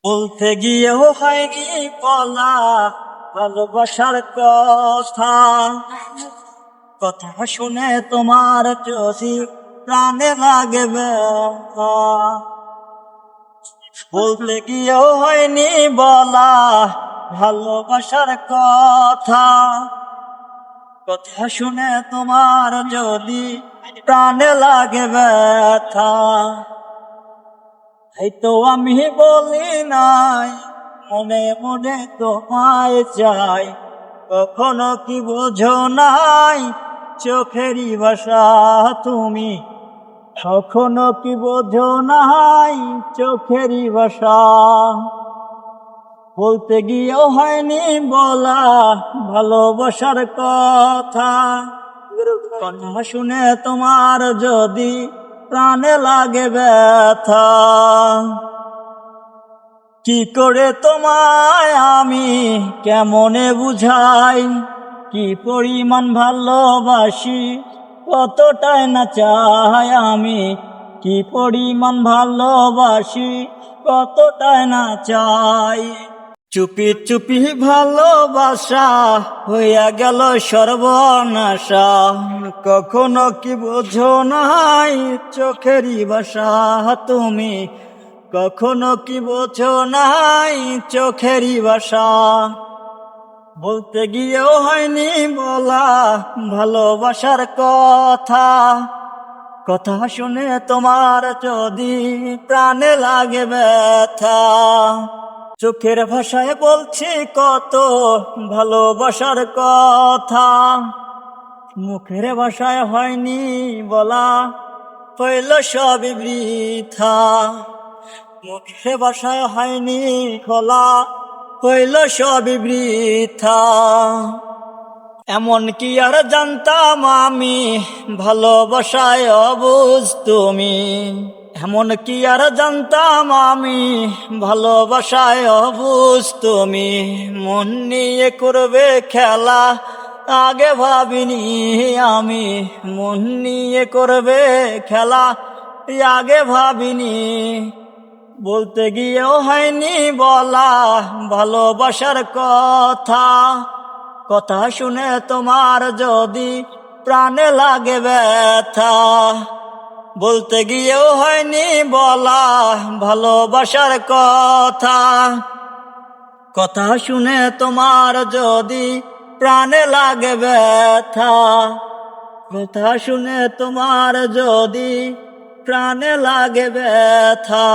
বলতে গিয়েও হয়নি বলা ভালোবাসার কথা। কথা শুনে তোমার যদি প্রাণে লাগে ব্যথা। বলতে গিয়েও হয়নি বলা ভালোবাসার কথা। কথা শুনে তোমার যদি প্রাণে লাগে ব্যথা। এই তো আমি বলি নাই মনে মনে তোমায় চাই, কখনো কি বোঝো নাই চোখেরই ভাষা তুমি। কখনো কি বোঝো নাই চোখেরই ভাষা। বলতে গিয়েও হয়নি বলা ভালোবাসার কথা। কথা শুনে তোমার যদি প্রাণে লাগে ব্যথা। কি করে তোমায় আমি কেমনে বুঝাই, কি পরিমাণ ভালোবাসি কতটাই না চাই আমি। কি পরিমাণ ভালোবাসি কতটাই না চাই। চুপি চুপি ভালোবাসা হইয়া গেল সর্বনাশা। কখনো কি বোঝো নাই চোখেরই ভাষা তুমি। কখনো কি বোঝো নাই চোখেরই ভাষা। বলতে গিয়েও হয়নি বলা ভালোবাসার কথা। কথা শুনে তোমার যদি প্রাণে লাগে ব্যথা। চোখের ভাষায় বলছি কত ভালোবাসার কথা। মুখের ভাষায় হয়নি বলা, হইল সবই বৃথা। মুখের ভাষায় হয়নি বলা, হইল সবই বৃথা। এমন কি আর জানতাম আমি ভালোবাসায় অবুঝ তুমি। এমন কি আর জানতাম আমি ভালোবাসায় অবুঝ তুমি। মন নিয়ে করবে খেলা আগে ভাবিনি আমি। মন নিয়ে করবে খেলা আগে ভাবিনি। বলতে গিয়েও হয়নি বলা ভালোবাসার কথা। কথা শুনে তোমার যদি প্রাণে লাগে ব্যথা। বলতে গিয়েও হয়নি বলা ভালোবাসার কথা। কথা শুনে তোমার যদি প্রাণে লাগে ব্যথা। কথা শুনে তোমার যদি প্রাণে লাগে ব্যথা।